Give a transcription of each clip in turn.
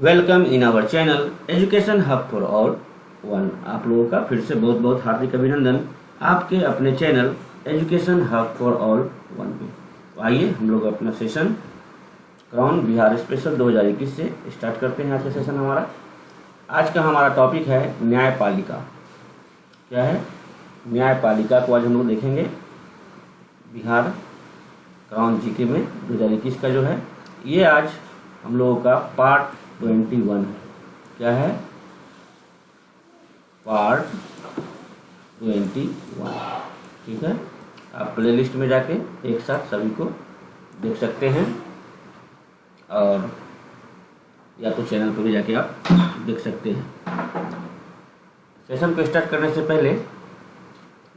Welcome in our channel education hub for all one. आप लोगों का फिर से बहुत बहुत हार्दिक अभिनंदन आपके अपने channel education hub for all one पे। तो आइए हम लोग अपना सेशन क्राउन बिहार स्पेशल 2021 से स्टार्ट करते हैं। आज का सेशन आज का हमारा टॉपिक है न्यायपालिका। क्या है? न्यायपालिका को आज हम लोग देखेंगे। बिहार क्राउन जीके में 2021 का जो है ये आज हम लोगों का पार्ट 21 है। क्या है? पार्ट 21। ठीक है, आप प्ले लिस्ट में जाके एक साथ सभी को देख सकते हैं और या तो चैनल पर भी जाके आप देख सकते हैं। सेशन को स्टार्ट करने से पहले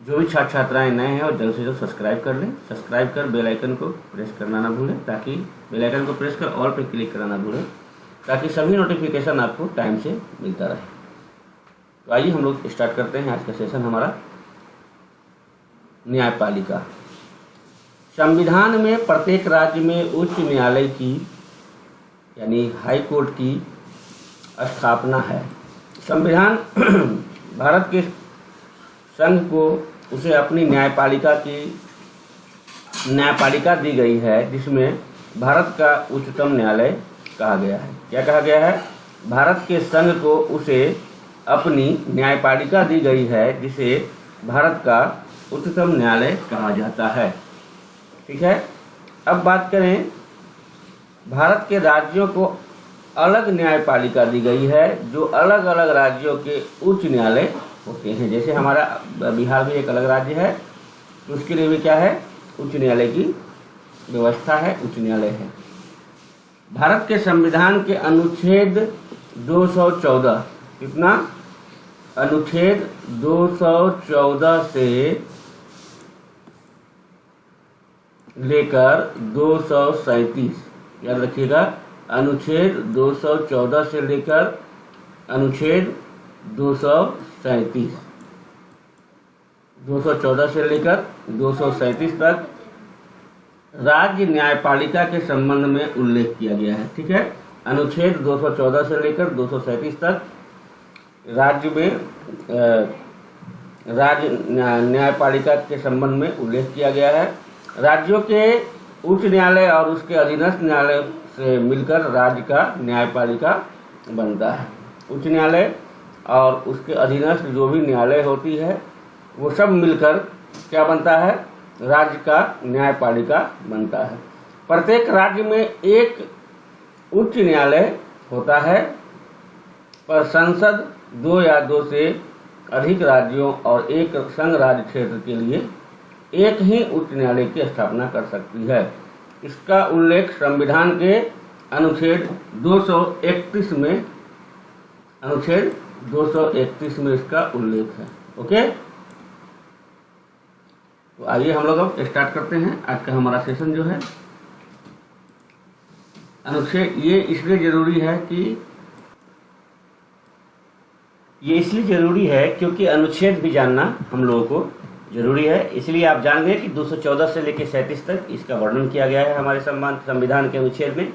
जो भी छात्र छात्राएं नए हैं और जल्द से जल्द सब्सक्राइब कर लें। सब्सक्राइब कर बेल आइकन को प्रेस करना ना भूलें, ताकि बेल आइकन को प्रेस कर ऑल पे क्लिक करना ना भूलें, ताकि सभी नोटिफिकेशन आपको टाइम से मिलता रहे। तो आइए हम लोग स्टार्ट करते हैं आज का सेशन हमारा न्यायपालिका। संविधान में प्रत्येक राज्य में उच्च न्यायालय की यानी हाई कोर्ट की स्थापना है। संविधान भारत के संघ को उसे अपनी न्यायपालिका दी गई है, जिसमें भारत का उच्चतम न्यायालय कहा गया है। क्या कहा गया है? भारत के संघ को उसे अपनी न्यायपालिका दी गई है, जिसे भारत का उच्चतम न्यायालय कहा जाता है। ठीक है, अब बात करें, भारत के राज्यों को अलग न्यायपालिका दी गई है, जो अलग अलग राज्यों के उच्च न्यायालय होते हैं। जैसे हमारा बिहार भी एक अलग राज्य है, तो उसके लिए भी क्या है? उच्च न्यायालय की व्यवस्था है, उच्च न्यायालय है। भारत के संविधान के अनुच्छेद 214, कितना? अनुच्छेद 214 से लेकर 237, याद रखिएगा, अनुच्छेद 214 से लेकर अनुच्छेद 237, 214 से लेकर 237 तक राज्य न्यायपालिका के संबंध में उल्लेख किया गया है। ठीक है, अनुच्छेद 214 से लेकर 237 तक राज्य में राज्य न्यायपालिका के संबंध में उल्लेख किया गया है। राज्यों के उच्च न्यायालय और उसके अधीनस्थ न्यायालय से मिलकर राज्य का न्यायपालिका बनता है। उच्च न्यायालय और उसके अधीनस्थ जो भी न्यायालय होती है वो सब मिलकर क्या बनता है? राज्य का न्यायपालिका बनता है। प्रत्येक राज्य में एक उच्च न्यायालय होता है, पर संसद 2 या 2 से अधिक राज्यों और एक संघ राज्य क्षेत्र के लिए एक ही उच्च न्यायालय की स्थापना कर सकती है। इसका उल्लेख संविधान के अनुच्छेद 231 में, अनुच्छेद 231 में इसका उल्लेख है। ओके, तो आइए हम लोग अब स्टार्ट करते हैं आज का हमारा सेशन जो है। अनुच्छेद ये इसलिए जरूरी है क्योंकि अनुच्छेद भी जानना हम लोगों को जरूरी है। इसलिए आप जान गए कि 214 से लेकर 37 तक इसका वर्णन किया गया है हमारे संविधान के अनुच्छेद में।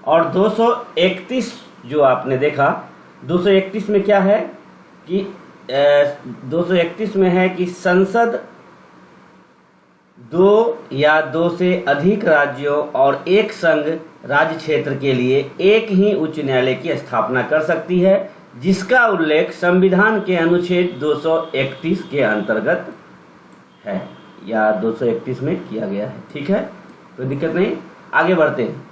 और 231 जो आपने देखा, 231 में क्या है कि 231 में है कि संसद 2 या 2 से अधिक राज्यों और एक संघ राज्य क्षेत्र के लिए एक ही उच्च न्यायालय की स्थापना कर सकती है, जिसका उल्लेख संविधान के अनुच्छेद 231 के अंतर्गत है या 231 में किया गया है। ठीक है, कोई दिक्कत नहीं, आगे बढ़ते हैं।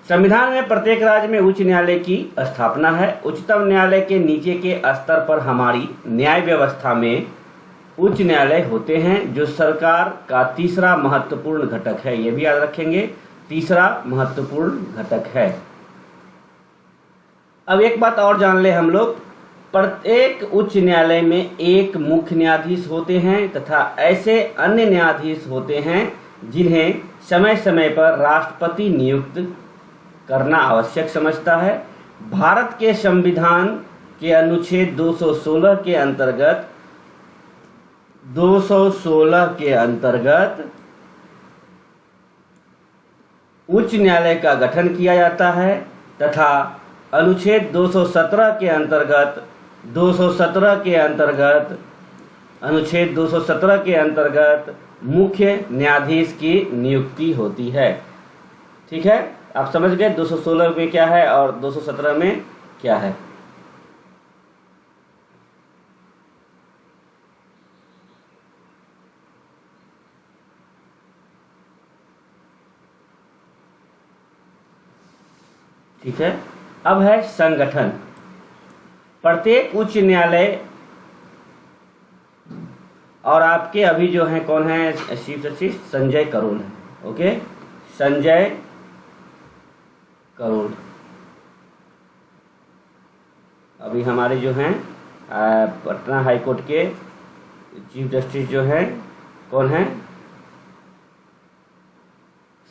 संविधान में प्रत्येक राज्य में उच्च न्यायालय की स्थापना है। उच्चतम न्यायालय के नीचे के स्तर पर हमारी न्याय व्यवस्था में उच्च न्यायालय होते हैं, जो सरकार का तीसरा महत्वपूर्ण घटक है। ये भी याद रखेंगे, तीसरा महत्वपूर्ण घटक है। अब एक बात और जान ले हम लोग, प्रत्येक उच्च न्यायालय में एक मुख्य न्यायाधीश होते हैं तथा ऐसे अन्य न्यायाधीश होते हैं जिन्हें समय समय पर राष्ट्रपति नियुक्त करना आवश्यक समझता है। भारत के संविधान के अनुच्छेद 216 के अंतर्गत उच्च न्यायालय का गठन किया जाता है तथा अनुच्छेद 217 के अंतर्गत अनुच्छेद 217 के अंतर्गत मुख्य न्यायाधीश की नियुक्ति होती है। ठीक है, आप समझ गए 216 में क्या है और 217 में क्या है। ठीक है, अब है संगठन। प्रत्येक उच्च न्यायालय और आपके अभी जो हैं कौन है चीफ जस्टिस, संजय करोल है। ओके, संजय करोल अभी हमारे जो हैं पटना हाई कोर्ट के चीफ जस्टिस जो हैं कौन है,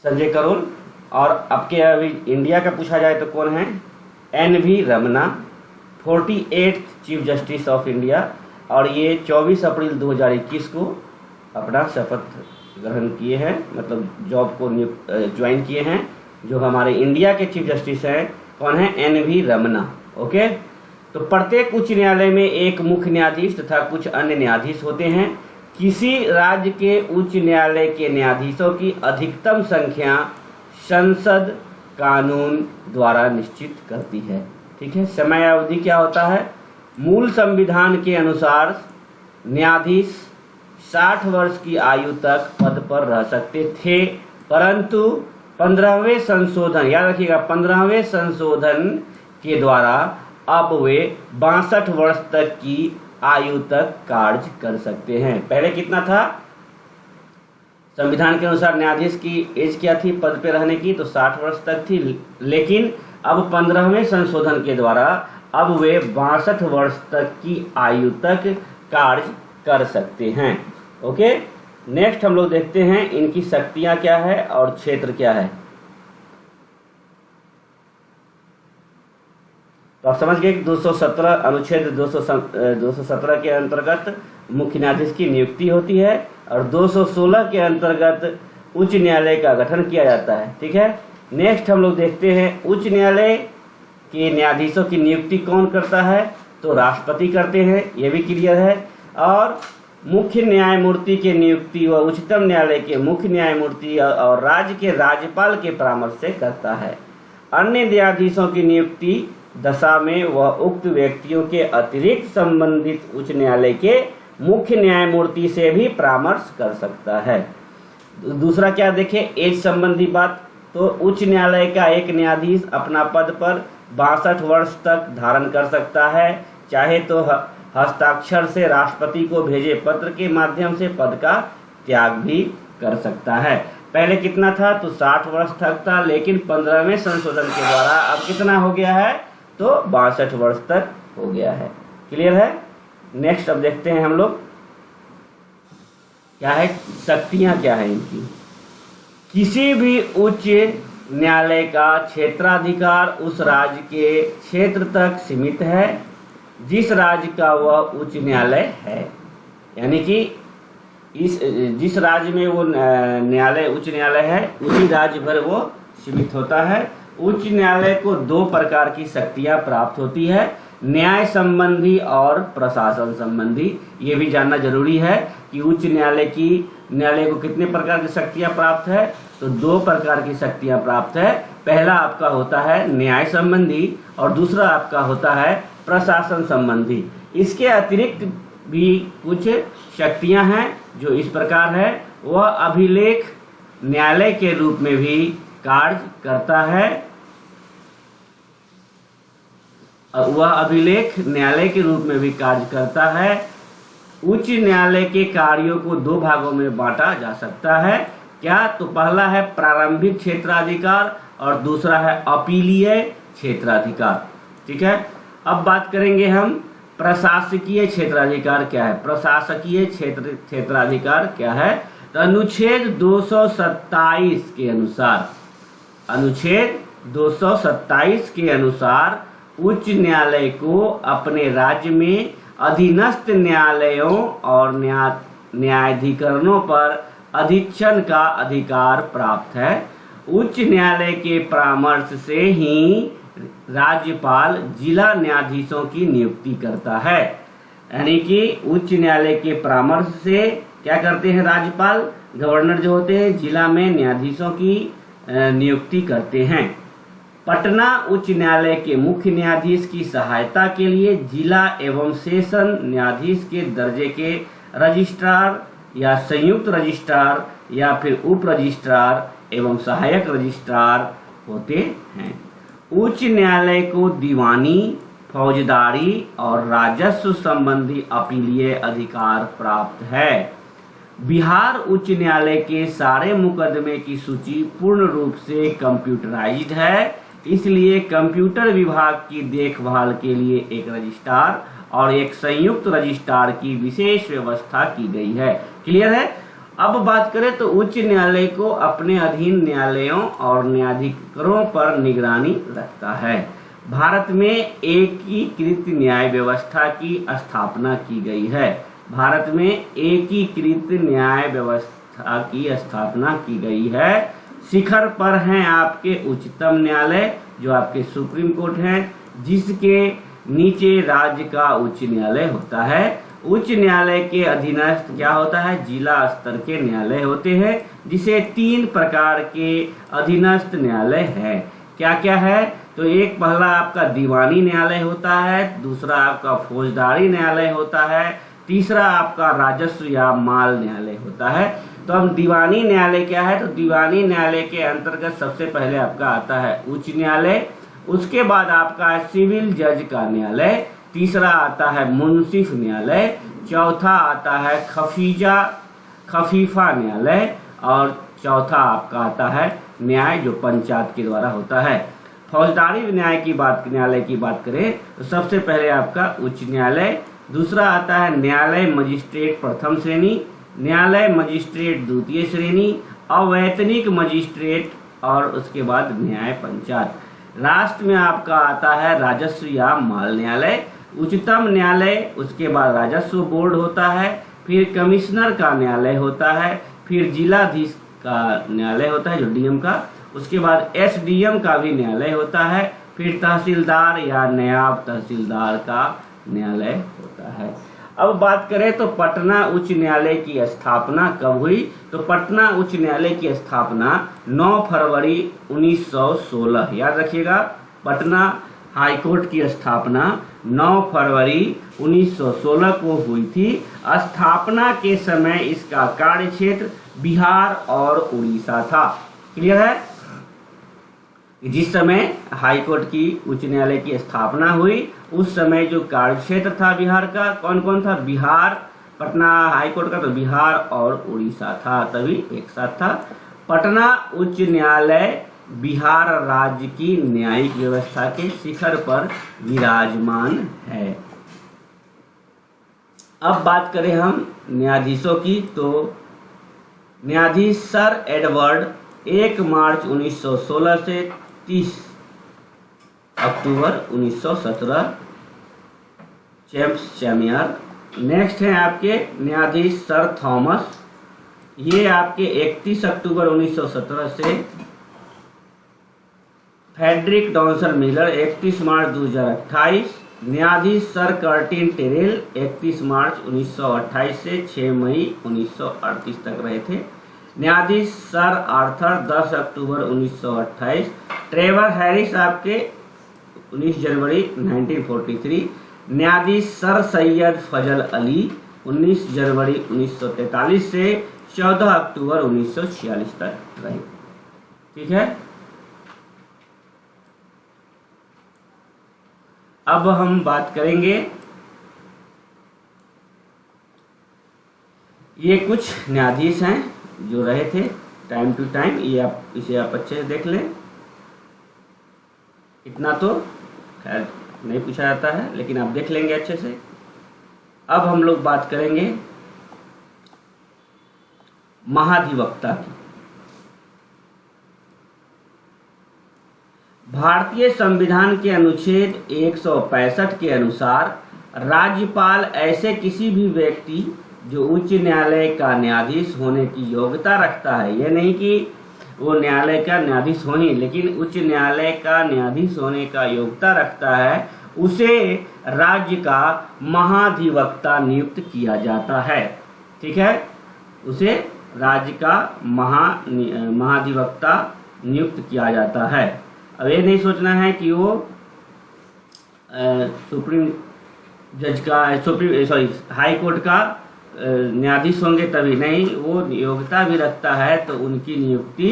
संजय करोल। और आपके अभी इंडिया का पूछा जाए तो कौन है, NV Ramana, 48th chief justice of India. और ये 24 अप्रैल 2021 को अपना शपथ ग्रहण किए हैं, मतलब जॉब को ज्वाइन किए हैं। जो हमारे इंडिया के चीफ जस्टिस हैं कौन है, NV रमना। ओके, तो प्रत्येक उच्च न्यायालय में एक मुख्य न्यायाधीश तथा कुछ अन्य न्यायाधीश होते हैं। किसी राज्य के उच्च न्यायालय के न्यायाधीशों की अधिकतम संख्या संसद कानून द्वारा निश्चित करती है। ठीक है, समयावधि क्या होता है, मूल संविधान के अनुसार न्यायाधीश 60 वर्ष की आयु तक पद पर रह सकते थे, परंतु 15वें संशोधन, याद रखिएगा 15वें संशोधन के द्वारा अब वे 62 वर्ष तक की आयु तक कार्य कर सकते हैं। पहले कितना था, संविधान के अनुसार न्यायाधीश की एज क्या थी पद पे रहने की, तो 60 वर्ष तक थी, लेकिन अब 15वें संशोधन के द्वारा अब वे 62 वर्ष तक की आयु तक कार्य कर सकते हैं। ओके, नेक्स्ट हम लोग देखते हैं इनकी शक्तियां क्या है और क्षेत्र क्या है। तो आप समझ गए कि 217 अनुच्छेद 217 के अंतर्गत मुख्य न्यायाधीश की नियुक्ति होती है और 216 के अंतर्गत उच्च न्यायालय का गठन किया जाता है। ठीक है, नेक्स्ट हम लोग देखते हैं उच्च न्यायालय के न्यायाधीशों की नियुक्ति कौन करता है, तो राष्ट्रपति करते हैं, ये भी क्लियर है। और मुख्य न्यायमूर्ति की नियुक्ति वह उच्चतम न्यायालय के मुख्य न्यायमूर्ति और राज्य के राज्यपाल के परामर्श से करता है। अन्य न्यायाधीशों की नियुक्ति दशा में वह उक्त व्यक्तियों के अतिरिक्त संबंधित उच्च न्यायालय के मुख्य न्यायमूर्ति से भी परामर्श कर सकता है। दूसरा क्या देखें, एज संबंधी बात, तो उच्च न्यायालय का एक न्यायाधीश अपना पद पर 62 वर्ष तक धारण कर सकता है, चाहे तो हस्ताक्षर से राष्ट्रपति को भेजे पत्र के माध्यम से पद का त्याग भी कर सकता है। पहले कितना था, तो 60 वर्ष तक था, लेकिन 15वें संशोधन के द्वारा अब कितना हो गया है, तो 62 वर्ष तक हो गया है। क्लियर है। नेक्स्ट अब देखते हैं हम लोग क्या है, शक्तियां क्या है इनकी। किसी भी उच्च न्यायालय का क्षेत्राधिकार उस राज्य के क्षेत्र तक सीमित है जिस राज्य का वह उच्च न्यायालय है, यानी कि इस जिस राज्य में वो न्यायालय उच्च न्यायालय है उसी राज्य भर वो सीमित होता है। उच्च न्यायालय को 2 प्रकार की शक्तियां प्राप्त होती है, न्याय संबंधी और प्रशासन संबंधी। ये भी जानना जरूरी है कि उच्च न्यायालय को कितने प्रकार की शक्तियां प्राप्त है, तो 2 प्रकार की शक्तियां प्राप्त है। पहला आपका होता है न्याय संबंधी और दूसरा आपका होता है प्रशासन संबंधी। इसके अतिरिक्त भी कुछ शक्तियां हैं जो इस प्रकार है। वह अभिलेख न्यायालय के रूप में भी कार्य करता है, वह अभिलेख न्यायालय के रूप में भी कार्य करता है। उच्च न्यायालय के कार्यों को 2 भागों में बांटा जा सकता है। क्या, तो पहला है प्रारंभिक क्षेत्राधिकार और दूसरा है अपीलीय क्षेत्राधिकार। ठीक है, अब बात करेंगे हम प्रशासकीय क्षेत्राधिकार क्या है। प्रशासकीय क्षेत्राधिकार क्या है, तो अनुच्छेद 227 के अनुसार, अनुच्छेद 227 के अनुसार उच्च न्यायालय को अपने राज्य में अधीनस्थ न्यायालयों और न्यायाधिकरणों पर अधीक्षण का अधिकार प्राप्त है। उच्च न्यायालय के परामर्श से ही राज्यपाल जिला न्यायाधीशों की नियुक्ति करता है। यानी कि उच्च न्यायालय के परामर्श से क्या करते हैं राज्यपाल, गवर्नर जो होते हैं जिला में न्यायाधीशों की नियुक्ति करते हैं। पटना उच्च न्यायालय के मुख्य न्यायाधीश की सहायता के लिए जिला एवं सेशन न्यायाधीश के दर्जे के रजिस्ट्रार या संयुक्त रजिस्ट्रार या फिर उप रजिस्ट्रार एवं सहायक रजिस्ट्रार होते हैं। उच्च न्यायालय को दीवानी, फौजदारी और राजस्व संबंधी अपीलीय अधिकार प्राप्त है। बिहार उच्च न्यायालय के सारे मुकदमे की सूची पूर्ण रूप से कंप्यूटराइज्ड है, इसलिए कंप्यूटर विभाग की देखभाल के लिए एक रजिस्ट्रार और एक संयुक्त रजिस्ट्रार की विशेष व्यवस्था की गई है। क्लियर है। अब बात करें तो उच्च न्यायालय को अपने अधीन न्यायालयों और न्यायाधिकरणों पर निगरानी रखता है। भारत में एकीकृत न्याय व्यवस्था की स्थापना की गई है। भारत में एकीकृत न्याय व्यवस्था की स्थापना की गई है। शिखर पर हैं आपके उच्चतम न्यायालय जो आपके सुप्रीम कोर्ट हैं, जिसके नीचे राज्य का उच्च न्यायालय होता है। उच्च न्यायालय के अधीनस्थ क्या होता है, जिला स्तर के न्यायालय होते हैं, जिसे 3 प्रकार के अधीनस्थ न्यायालय है। क्या क्या है, तो एक पहला आपका दीवानी न्यायालय होता है, दूसरा आपका फौजदारी न्यायालय होता है, तीसरा आपका राजस्व या माल न्यायालय होता है। तो हम दीवानी न्यायालय क्या है, तो दीवानी न्यायालय के अंतर्गत सबसे पहले आपका आता है उच्च न्यायालय, उसके बाद आपका है सिविल जज का न्यायालय, तीसरा आता है मुंसिफ न्यायालय, चौथा आता है खफीफा न्यायालय और चौथा आपका आता है न्याय जो पंचायत के द्वारा होता है। फौजदारी न्यायालय की बात करें तो सबसे पहले आपका उच्च न्यायालय, दूसरा आता है न्यायालय मजिस्ट्रेट प्रथम श्रेणी, न्यायालय मजिस्ट्रेट द्वितीय श्रेणी, अवैतनिक मजिस्ट्रेट और उसके बाद न्याय पंचायत। लास्ट में आपका आता है राजस्व या माल न्यायालय, उच्चतम न्यायालय, उसके बाद राजस्व बोर्ड होता है, फिर कमिश्नर का न्यायालय होता है, फिर जिलाधीश का न्यायालय होता है जो डीएम का, उसके बाद एसडीएम का भी न्यायालय होता है, फिर तहसीलदार या नायब तहसीलदार का न्यायालय होता है। अब बात करें तो पटना उच्च न्यायालय की स्थापना कब हुई, तो पटना उच्च न्यायालय की स्थापना 9 फरवरी 1916, याद रखिएगा, पटना हाईकोर्ट की स्थापना 9 फरवरी 1916 को हुई थी। स्थापना के समय इसका कार्य क्षेत्र बिहार और उड़ीसा था। क्लियर है। जिस समय हाईकोर्ट की उच्च न्यायालय की स्थापना हुई उस समय जो कार्य क्षेत्र था बिहार का कौन कौन था, बिहार, पटना हाईकोर्ट का तो बिहार और उड़ीसा था, तभी एक साथ था। पटना उच्च न्यायालय बिहार राज्य की न्यायिक व्यवस्था के शिखर पर विराजमान है। अब बात करें हम न्यायाधीशों की, तो न्यायाधीश सर एडवर्ड 1 मार्च 1916 से 30 अक्टूबर 1917 चैम्प्स चैमियर। नेक्स्ट है आपके न्यायाधीश सर थॉमस, ये आपके 31 अक्टूबर 1917 से फ्रेडरिक डॉन्सन मिलर 31 मार्च 2028। न्यायाधीश सर कर्टिन टेरेल 31 मार्च 1928 से 6 मई 1938 तक रहे थे। न्यायाधीश सर आर्थर 10 अक्टूबर 1928। ट्रेवर हैरिस आपके 19 जनवरी 1943। न्यायाधीश सर सैयद फजल अली 19 जनवरी 1943 से 14 अक्टूबर 1946 तक रहे। ठीक है। अब हम बात करेंगे, ये कुछ न्यायाधीश हैं जो रहे थे टाइम टू टाइम, ये इसे आप अच्छे से देख लें। इतना तो खैर नहीं पूछा जाता है लेकिन आप देख लेंगे अच्छे से। अब हम लोग बात करेंगे महाधिवक्ता की। भारतीय संविधान के अनुच्छेद 165 के अनुसार राज्यपाल ऐसे किसी भी व्यक्ति जो उच्च न्यायालय का न्यायाधीश होने की योग्यता रखता है, यह नहीं कि वो न्यायालय का न्यायाधीश हो ही, लेकिन उच्च न्यायालय का न्यायाधीश होने का योग्यता रखता है, उसे राज्य का महाधिवक्ता नियुक्त किया जाता है। ठीक है, उसे राज्य का महाधिवक्ता नियुक्त किया जाता है। अब ये नहीं सोचना है कि वो सुप्रीम जज का हाई कोर्ट का न्यायाधीश होंगे तभी नहीं, वो योग्यता भी रखता है तो उनकी नियुक्ति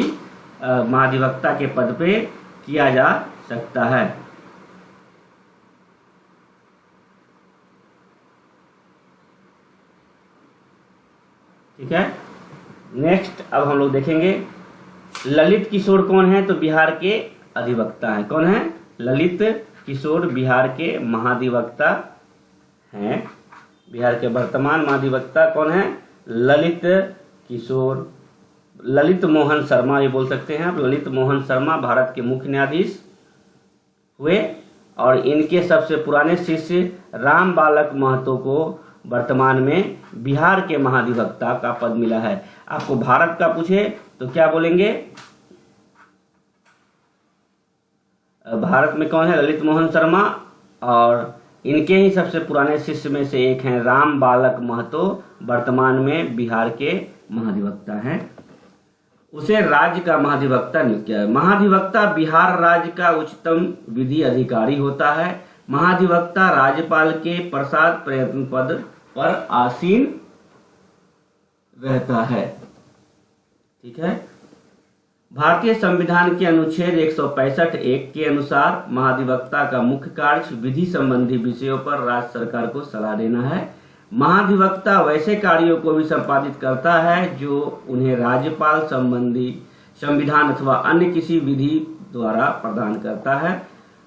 महाधिवक्ता के पद पे किया जा सकता है। ठीक है, नेक्स्ट अब हम लोग देखेंगे ललित किशोर कौन है। तो बिहार के अधिवक्ता हैं। कौन है? ललित किशोर बिहार के महाधिवक्ता हैं। बिहार के वर्तमान महाधिवक्ता कौन है? ललित किशोर, ललित मोहन शर्मा ये बोल सकते हैं आप। ललित मोहन शर्मा भारत के मुख्य न्यायाधीश हुए और इनके सबसे पुराने शिष्य राम बालक महतो को वर्तमान में बिहार के महाधिवक्ता का पद मिला है। आपको भारत का पूछे तो क्या बोलेंगे? भारत में कौन है? ललित मोहन शर्मा, और इनके ही सबसे पुराने शिष्य में से एक हैं राम बालक महतो, वर्तमान में बिहार के महाधिवक्ता हैं। उसे राज्य का महाधिवक्ता नियुक्त किया है। महाधिवक्ता बिहार राज्य का उच्चतम विधि अधिकारी होता है। महाधिवक्ता राज्यपाल के प्रसाद प्रयत्न पद पर आसीन रहता है। ठीक है, भारतीय संविधान के अनुच्छेद 165(1) के अनुसार महाधिवक्ता का मुख्य कार्य विधि संबंधी विषयों पर राज्य सरकार को सलाह देना है। महाधिवक्ता वैसे कार्यों को भी संपादित करता है जो उन्हें राज्यपाल संबंधी संविधान अथवा अन्य किसी विधि द्वारा प्रदान करता है।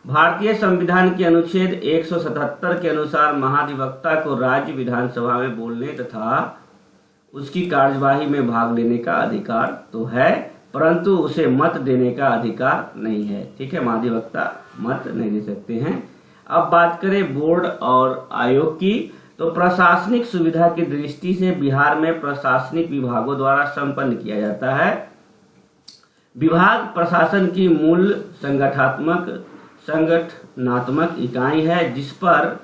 भारतीय संविधान के अनुच्छेद 177 के अनुसार महाधिवक्ता को राज्य विधानसभा में बोलने तथा उसकी कार्यवाही में भाग लेने का अधिकार तो है, परंतु उसे मत देने का अधिकार नहीं है। ठीक है, महाधिवक्ता मत नहीं दे सकते हैं। अब बात करें बोर्ड और आयोग की, तो प्रशासनिक सुविधा की दृष्टि से बिहार में प्रशासनिक विभागों द्वारा संपन्न किया जाता है। विभाग प्रशासन की मूल संगठनात्मक इकाई है जिस पर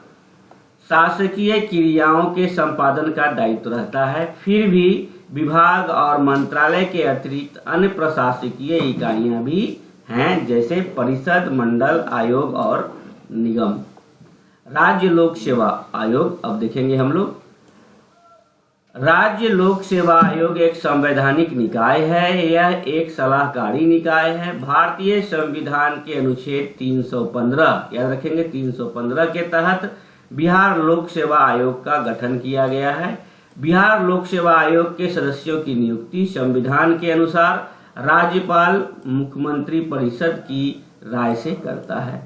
शासकीय क्रियाओं के संपादन का दायित्व रहता है। फिर भी विभाग और मंत्रालय के अतिरिक्त अन्य प्रशासकीय इकाइयां भी हैं, जैसे परिषद, मंडल, आयोग और निगम। राज्य लोक सेवा आयोग अब देखेंगे हम लोग। राज्य लोक सेवा आयोग एक संवैधानिक निकाय है। यह एक सलाहकारी निकाय है। भारतीय संविधान के अनुच्छेद 315 याद रखेंगे 315 के तहत बिहार लोक सेवा आयोग का गठन किया गया है। बिहार लोक सेवा आयोग के सदस्यों की नियुक्ति संविधान के अनुसार राज्यपाल मुख्यमंत्री परिषद की राय से करता है।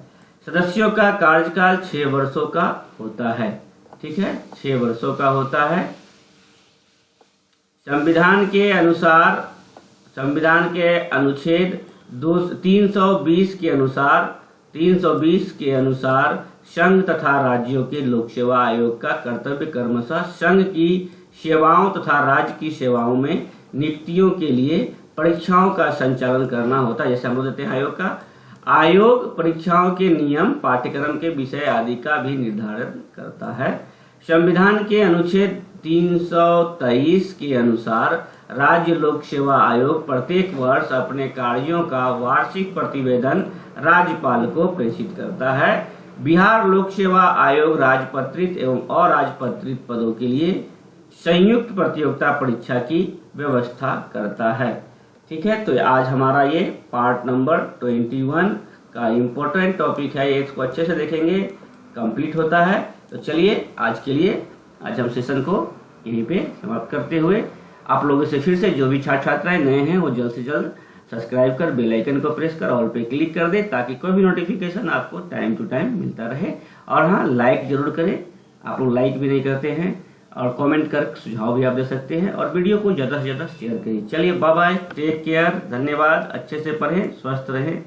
सदस्यों का कार्यकाल 6 वर्षों का होता है। ठीक है, 6 वर्षों का होता है। संविधान के अनुच्छेद 320 के अनुसार संघ तथा राज्यों के लोक सेवा आयोग का कर्तव्य क्रमशः संघ की सेवाओं तथा राज्य की सेवाओं में नियुक्तियों के लिए परीक्षाओं का संचालन करना होता है। जैसे हम लोग देते हैं आयोग परीक्षाओं के नियम, पाठ्यक्रम के विषय आदि का भी निर्धारण करता है। संविधान के अनुच्छेद 323 के अनुसार राज्य लोक सेवा आयोग प्रत्येक वर्ष अपने कार्यों का वार्षिक प्रतिवेदन राज्यपाल को प्रेषित करता है। बिहार लोक सेवा आयोग राजपत्रित एवं अराजपत्रित पदों के लिए संयुक्त प्रतियोगिता परीक्षा की व्यवस्था करता है। ठीक है, तो आज हमारा ये पार्ट नंबर 21 का इम्पोर्टेंट टॉपिक है। ये इसको अच्छे से देखेंगे, कंप्लीट होता है। तो चलिए आज हम सेशन को यहीं पे समाप्त करते हुए आप लोगों से फिर से जो भी छात्राएं नए हैं वो जल्द से जल्द सब्सक्राइब कर बेल आइकन को प्रेस कर ऑल पे क्लिक कर दे, ताकि कोई भी नोटिफिकेशन आपको टाइम टू टाइम मिलता रहे। और हाँ, लाइक जरूर करें। आप लोग लाइक भी नहीं करते हैं। और कमेंट कर सुझाव भी आप दे सकते हैं और वीडियो को ज़्यादा से ज़्यादा शेयर करिए। चलिए, बाय बाय, टेक केयर, धन्यवाद। अच्छे से पढ़ें, स्वस्थ रहें।